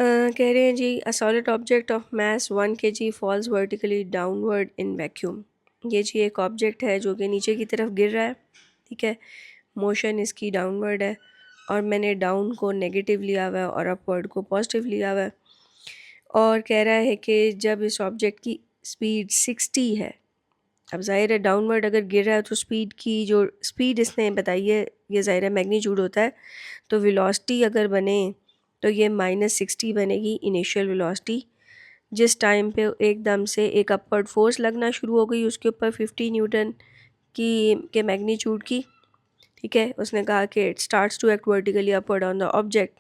कह रहे हैं जी a solid object of mass 1 kg falls vertically downward in vacuum. ये जी एक ऑब्जेक्ट है जो कि नीचे की तरफ गिर रहा है, ठीक है। मोशन इसकी डाउनवर्ड है और मैंने डाउन को नेगेटिव लिया हुआ है और अपवर्ड को पॉजिटिव लिया हुआ है। और कह रहा है कि जब इस ऑब्जेक्ट की स्पीड 60 है, अब ज़ाहिर है डाउनवर्ड अगर गिर रहा है तो स्पीड की जो स्पीड इसने बताई है ये ज़ाहिर है मैग्नीट्यूड होता है। तो वेलोसिटी अगर बने तो ये -60 बनेगी इनिशियल वेलोसिटी। जिस टाइम पे एकदम से एक अपवर्ड फोर्स लगना शुरू हो गई उसके ऊपर 50 न्यूटन की के मैग्नीट्यूड की, ठीक है। उसने कहा कि it starts to act vertically upward on the object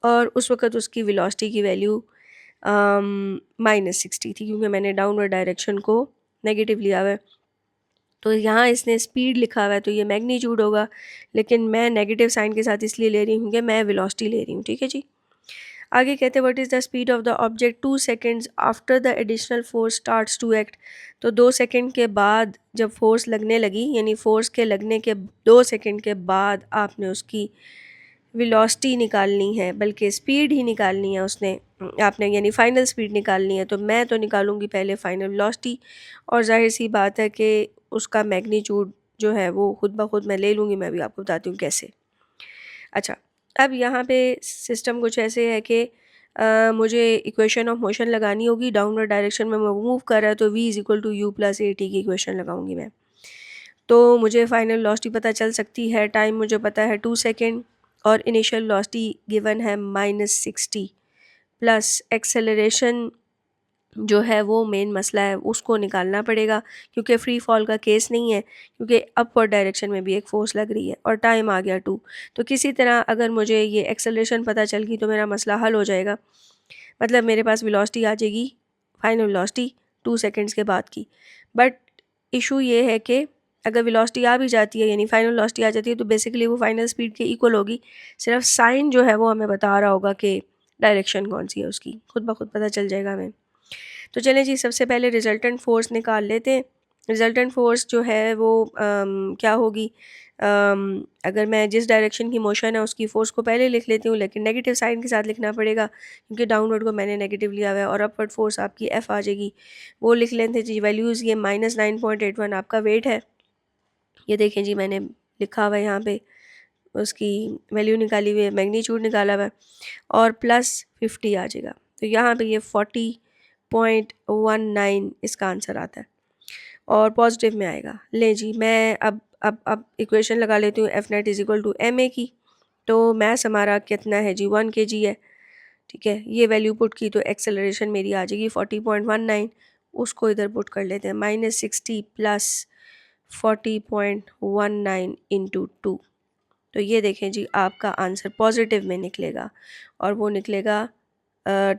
और उस वक्त उसकी वेलोसिटी की वैल्यू -60 थी क्योंकि मैंने डाउनवर्ड डायरेक्शन को नेगेटिव लिया हुआ है। तो यहाँ इसने स्पीड लिखा हुआ है तो ये मैग्नीट्यूड होगा, लेकिन मैं नेगेटिव साइन के साथ इसलिए ले रही हूँ कि मैं वेलोसिटी ले रही हूँ, ठीक है जी। आगे कहते हैं what is the speed of the object 2 seconds after the additional force starts to act. तो 2 सेकेंड के बाद जब फोर्स लगने लगी, यानी फोर्स के लगने के 2 सेकेंड के बाद आपने उसकी वेलोसिटी निकालनी है, बल्कि स्पीड ही निकालनी है उसने आपने, यानी फ़ाइनल स्पीड निकालनी है। तो मैं तो निकालूंगी पहले फ़ाइनल वेलोसिटी और जाहिर सी बात है कि उसका मैग्नीट्यूड जो है वो खुद ब खुद मैं ले लूँगी। मैं भी आपको बताती हूँ कैसे। अच्छा, अब यहाँ पे सिस्टम कुछ ऐसे है कि मुझे इक्वेशन ऑफ मोशन लगानी होगी। डाउनवर्ड डायरेक्शन में मूव कर रहा है तो v = u + at की इक्वेशन लगाऊंगी मैं। तो मुझे फाइनल वेलोसिटी पता चल सकती है, टाइम मुझे पता है 2 सेकेंड और इनिशियल वेलोसिटी गिवन है -60 प्लस एक्सेलरेशन जो है वो मेन मसला है, उसको निकालना पड़ेगा क्योंकि फ्री फॉल का केस नहीं है, क्योंकि अपवर्ड डायरेक्शन में भी एक फोर्स लग रही है और टाइम आ गया 2। तो किसी तरह अगर मुझे ये एक्सेलरेशन पता चल गई तो मेरा मसला हल हो जाएगा। मतलब मेरे पास वेलोसिटी आ जाएगी, फाइनल वेलोसिटी 2 सेकेंड्स के बाद की। बट इशू ये है कि अगर वेलोसिटी आ भी जाती है, यानी फाइनल वेलोसिटी आ जाती है, तो बेसिकली वो फाइनल स्पीड के इक्वल होगी। सिर्फ साइन जो है वो हमें बता रहा होगा कि डायरेक्शन कौन सी है उसकी, खुद ब खुद पता चल जाएगा हमें। तो चलें जी, सबसे पहले रिजल्टेंट फ़ोर्स निकाल लेते हैं। रिजल्टेंट फ़ोर्स जो है वो क्या होगी, अगर मैं जिस डायरेक्शन की मोशन है उसकी फ़ोर्स को पहले लिख लेती हूँ, लेकिन नेगेटिव साइन के साथ लिखना पड़ेगा क्योंकि डाउनवर्ड को मैंने नेगेटिव लिया हुआ है और अपवर्ड फ़ोर्स आपकी एफ़ आ जाएगी। वो लिख लेते हैं जी। वैल्यूज़ ये -9.81 आपका वेट है। ये देखें जी, मैंने लिखा हुआ है यहाँ पे, उसकी वैल्यू निकाली हुई है, मैग्नीट्यूड निकाला हुआ है और +50 आ जाएगा। तो यहाँ पे ये 40.19 इसका आंसर आता है और पॉजिटिव में आएगा। लें जी, मैं अब इक्वेशन लगा लेती हूँ एफ नेट = ma की। तो मैस हमारा कितना है जी, 1 kg है, ठीक है। ये वैल्यू पुट की तो एक्सेलरेशन मेरी आ जाएगी 40.19। उसको इधर पुट कर लेते हैं, -60 + 40.19 × 2। तो ये देखें जी, आपका आंसर पॉजिटिव में निकलेगा और वो निकलेगा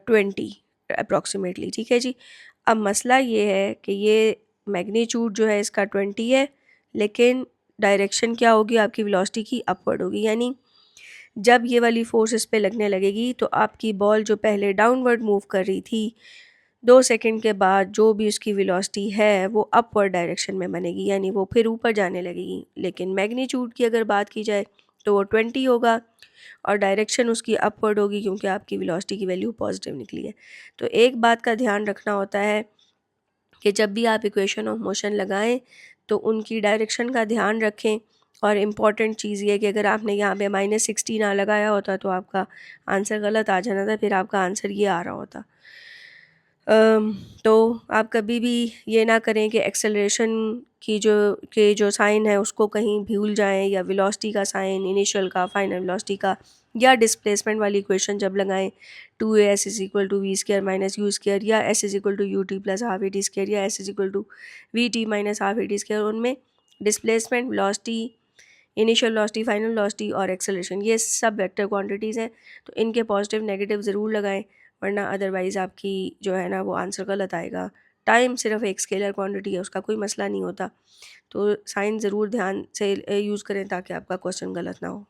20 अप्रॉक्सीमेटली, ठीक है जी। अब मसला ये है कि ये मैग्नीट्यूड जो है इसका 20 है, लेकिन डायरेक्शन क्या होगी आपकी वेलोसिटी की, अपवर्ड होगी। यानी जब ये वाली फोर्स इस पे लगने लगेगी तो आपकी बॉल जो पहले डाउनवर्ड मूव कर रही थी, 2 सेकेंड के बाद जो भी उसकी वेलोसिटी है वो अपवर्ड डायरेक्शन में बनेगी, यानी वो फिर ऊपर जाने लगेगी। लेकिन मैग्नीट्यूड की अगर बात की जाए तो वो 20 होगा और डायरेक्शन उसकी अपवर्ड होगी क्योंकि आपकी वेलोसिटी की वैल्यू पॉजिटिव निकली है। तो एक बात का ध्यान रखना होता है कि जब भी आप इक्वेशन ऑफ मोशन लगाएं तो उनकी डायरेक्शन का ध्यान रखें। और इम्पॉर्टेंट चीज़ ये है कि अगर आपने यहाँ पे -60 ना लगाया होता तो आपका आंसर गलत आ जाना था, फिर आपका आंसर ये आ रहा होता। तो आप कभी भी ये ना करें कि एक्सेलरेशन की जो साइन है उसको कहीं भूल जाएं, या वेलोसिटी का साइन इनिशियल का, फाइनल वेलोसिटी का, या डिस्प्लेसमेंट वाली इक्वेशन जब लगाएं 2as = v² - u², या s = ut + ½ at², या s = vt - ½ at², उनमें displacement, velocity, initial velocity, final velocity और एक्सेलरेशन ये सब वेक्टर क्वांटिटीज़ हैं। तो इनके पॉजिटिव नेगेटिव ज़रूर लगाएं, वरना अदरवाइज़ आपकी जो है ना वो आंसर गलत आएगा। टाइम सिर्फ एक स्केलर क्वांटिटी है, उसका कोई मसला नहीं होता। तो साइन ज़रूर ध्यान से यूज़ करें ताकि आपका क्वेश्चन गलत ना हो।